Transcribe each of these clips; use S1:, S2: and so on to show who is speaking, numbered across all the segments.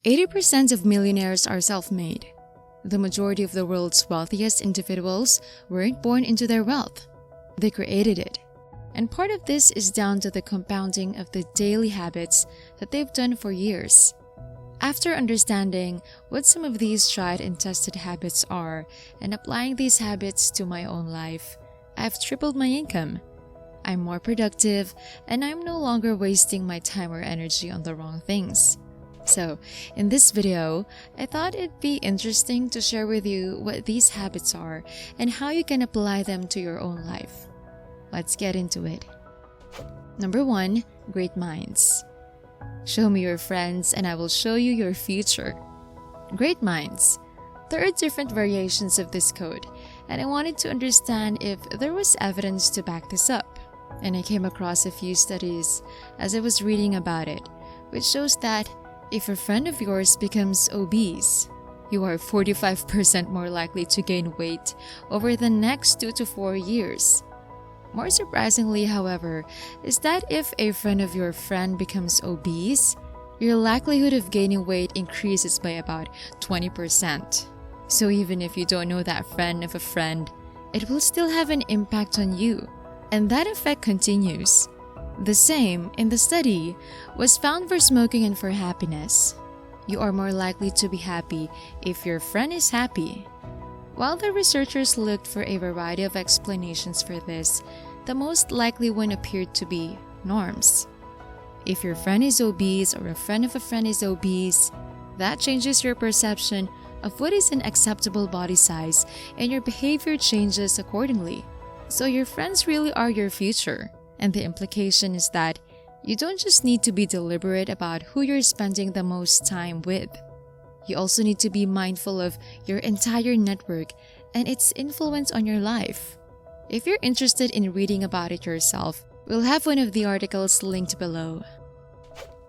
S1: 80% of millionaires are self-made. The majority of the world's wealthiest individuals weren't born into their wealth. They created it. And part of this is down to the compounding of the daily habits that they've done for years. After understanding what some of these tried and tested habits are and applying these habits to my own life, I've tripled my income. I'm more productive, and I'm no longer wasting my time or energy on the wrong things. So, in this video, I thought it'd be interesting to share with you what these habits are and how you can apply them to your own life. Let's get into it. Number 1, great minds. Show me your friends and I will show you your future. Great minds. There are different variations of this code, and I wanted to understand if there was evidence to back this up. And I came across a few studies as I was reading about it, which shows that if a friend of yours becomes obese, you are 45% more likely to gain weight over the next 2 to 4 years. More surprisingly, however, is that if a friend of your friend becomes obese, your likelihood of gaining weight increases by about 20%. So even if you don't know that friend of a friend, it will still have an impact on you, and that effect continues. The same, in the study, was found for smoking and for happiness. You are more likely to be happy if your friend is happy. While the researchers looked for a variety of explanations for this, the most likely one appeared to be norms. If your friend is obese or a friend of a friend is obese, that changes your perception of what is an acceptable body size, and your behavior changes accordingly. So your friends really are your future. And the implication is that you don't just need to be deliberate about who you're spending the most time with. You also need to be mindful of your entire network and its influence on your life. If you're interested in reading about it yourself, we'll have one of the articles linked below.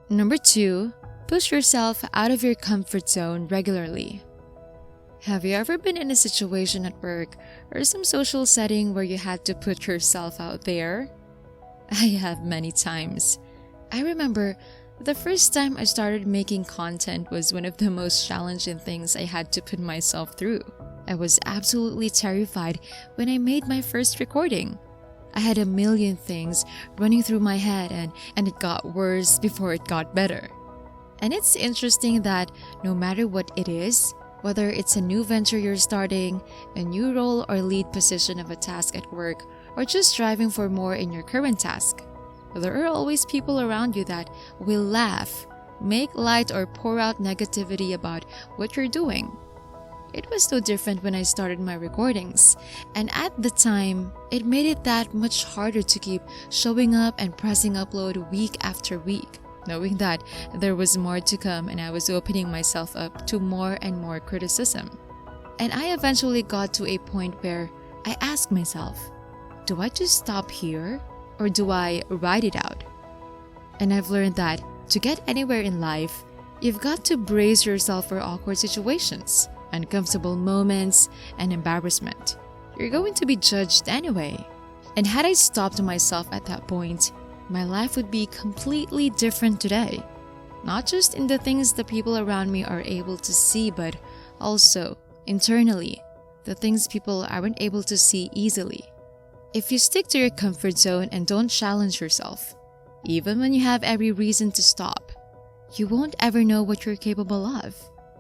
S1: Number 2, push yourself out of your comfort zone regularly. Have you ever been in a situation at work or some social setting where you had to put yourself out there? I have many times. I remember the first time I started making content was one of the most challenging things I had to put myself through. I was absolutely terrified when I made my first recording. I had a million things running through my head and it got worse before it got better. And it's interesting that no matter what it is, whether it's a new venture you're starting, a new role or lead position of a task at work, or just striving for more in your current task, there are always people around you that will laugh, make light, or pour out negativity about what you're doing. It was no different when I started my recordings, and at the time, it made it that much harder to keep showing up and pressing upload week after week, knowing that there was more to come and I was opening myself up to more and more criticism. And I eventually got to a point where I asked myself, do I just stop here or do I ride it out? And I've learned that to get anywhere in life, you've got to brace yourself for awkward situations, uncomfortable moments, and embarrassment. You're going to be judged anyway. And had I stopped myself at that point, my life would be completely different today. Not just in the things the people around me are able to see, but also internally, the things people aren't able to see easily. If you stick to your comfort zone and don't challenge yourself, even when you have every reason to stop, you won't ever know what you're capable of,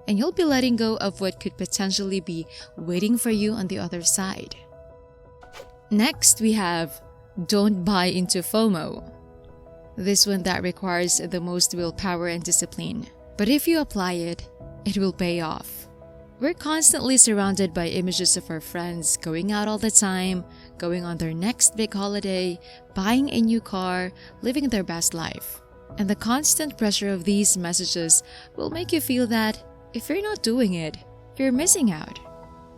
S1: and you'll be letting go of what could potentially be waiting for you on the other side. Next, we have don't buy into FOMO. This one that requires the most willpower and discipline, but if you apply it, it will pay off. We're constantly surrounded by images of our friends going out all the time, going on their next big holiday, buying a new car, living their best life. And the constant pressure of these messages will make you feel that if you're not doing it, you're missing out.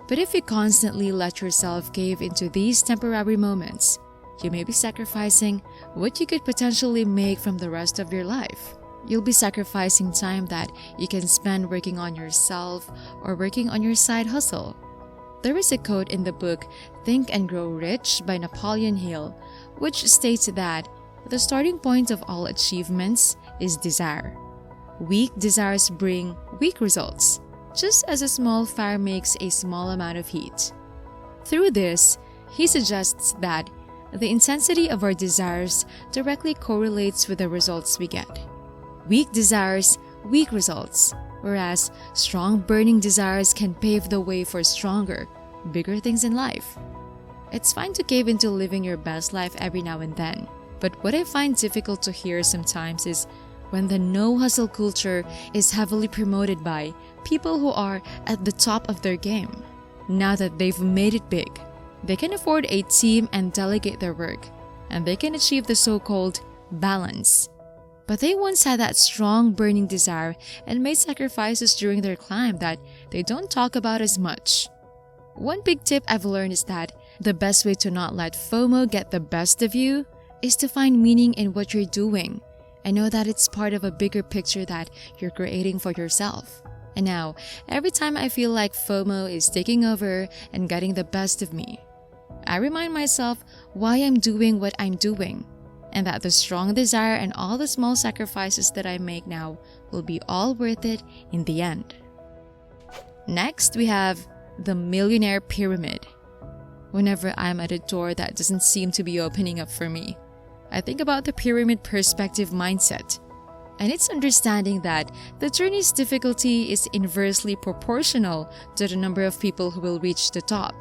S1: But if you constantly let yourself cave into these temporary moments, you may be sacrificing what you could potentially make from the rest of your life. You'll be sacrificing time that you can spend working on yourself or working on your side hustle. There is a quote in the book Think and Grow Rich by Napoleon Hill, which states that the starting point of all achievements is desire. weak desires bring weak results, just as a small fire makes a small amount of heat. Through this, he suggests that the intensity of our desires directly correlates with the results we get. Weak desires, weak results, whereas strong burning desires can pave the way for stronger, bigger things in life. It's fine to cave into living your best life every now and then, but what I find difficult to hear sometimes is when the no-hustle culture is heavily promoted by people who are at the top of their game. Now that they've made it big, they can afford a team and delegate their work, and they can achieve the so-called balance. But they once had that strong burning desire and made sacrifices during their climb that they don't talk about as much. One big tip I've learned is that the best way to not let FOMO get the best of you is to find meaning in what you're doing and know that it's part of a bigger picture that you're creating for yourself. And now, every time I feel like FOMO is taking over and getting the best of me, I remind myself why I'm doing what I'm doing, and that the strong desire and all the small sacrifices that I make now will be all worth it in the end. Next, we have the Millionaire Pyramid. Whenever I'm at a door that doesn't seem to be opening up for me, I think about the pyramid perspective mindset, and it's understanding that the journey's difficulty is inversely proportional to the number of people who will reach the top.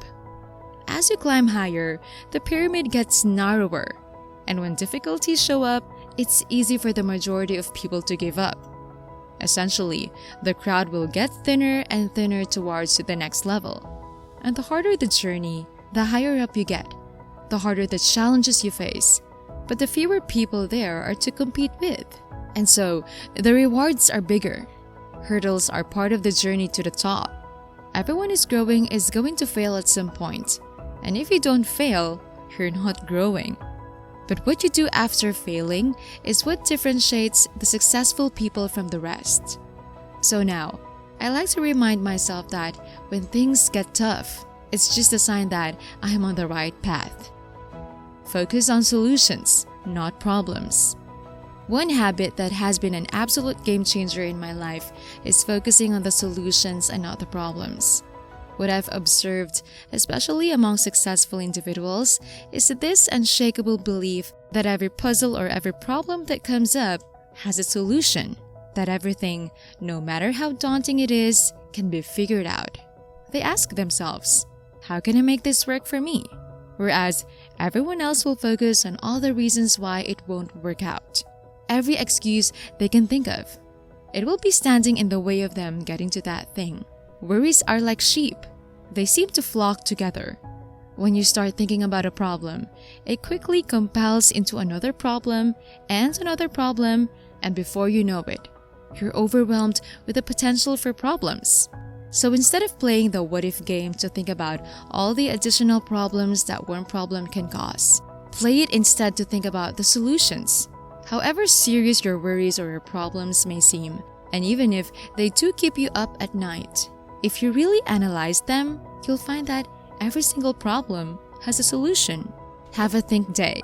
S1: As you climb higher, the pyramid gets narrower, and when difficulties show up, it's easy for the majority of people to give up. Essentially, the crowd will get thinner and thinner towards the next level. And the harder the journey, the higher up you get, the harder the challenges you face, but the fewer people there are to compete with. And so, the rewards are bigger. Hurdles are part of the journey to the top. Everyone who's growing is going to fail at some point. And if you don't fail, you're not growing. But what you do after failing is what differentiates the successful people from the rest. So now, I like to remind myself that when things get tough, it's just a sign that I am on the right path. Focus on solutions, not problems. One habit that has been an absolute game changer in my life is focusing on the solutions and not the problems. What I've observed, especially among successful individuals, is this unshakable belief that every puzzle or every problem that comes up has a solution, that everything, no matter how daunting it is, can be figured out. They ask themselves, how can I make this work for me? Whereas everyone else will focus on all the reasons why it won't work out. Every excuse they can think of. It will be standing in the way of them getting to that thing. Worries are like sheep. They seem to flock together. When you start thinking about a problem, it quickly compels into another problem, and before you know it, you're overwhelmed with the potential for problems. So instead of playing the what-if game to think about all the additional problems that one problem can cause, play it instead to think about the solutions. However serious your worries or your problems may seem, and even if they do keep you up at night, if you really analyze them, you'll find that every single problem has a solution. Have a think day.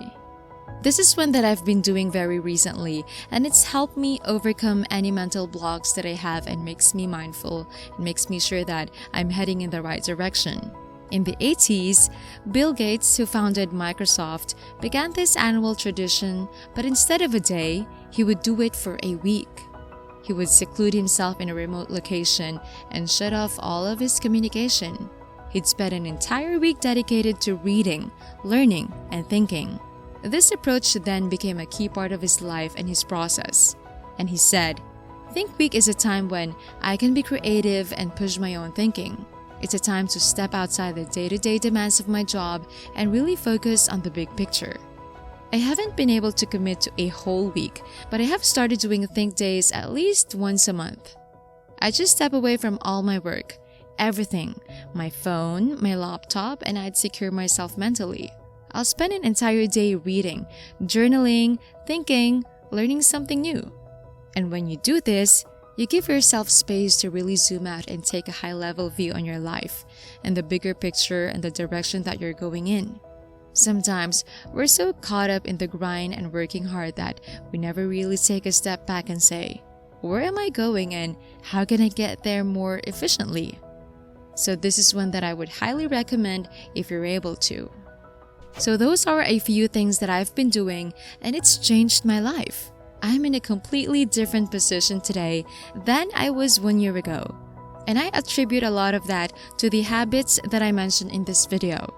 S1: This is one that I've been doing very recently, and it's helped me overcome any mental blocks that I have and makes me mindful and makes me sure that I'm heading in the right direction. In the 80s, Bill Gates, who founded Microsoft, began this annual tradition, but instead of a day, he would do it for a week. He would seclude himself in a remote location and shut off all of his communication. He'd spend an entire week dedicated to reading, learning, and thinking. This approach then became a key part of his life and his process. And he said, "Think Week is a time when I can be creative and push my own thinking. It's a time to step outside the day-to-day demands of my job and really focus on the big picture." I haven't been able to commit to a whole week, but I have started doing think days at least once a month. I just step away from all my work, everything, my phone, my laptop, and I'd secure myself mentally. I'll spend an entire day reading, journaling, thinking, learning something new. And when you do this, you give yourself space to really zoom out and take a high-level view on your life and the bigger picture and the direction that you're going in. Sometimes, we're so caught up in the grind and working hard that we never really take a step back and say, Where am I going and how can I get there more efficiently? So this is one that I would highly recommend if you're able to. So those are a few things that I've been doing and it's changed my life. I'm in a completely different position today than I was 1 year ago. And I attribute a lot of that to the habits that I mentioned in this video.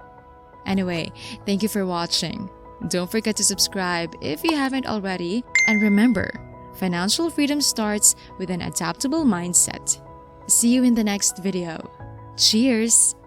S1: Anyway, thank you for watching. Don't forget to subscribe if you haven't already. And remember, financial freedom starts with an adaptable mindset. See you in the next video. Cheers!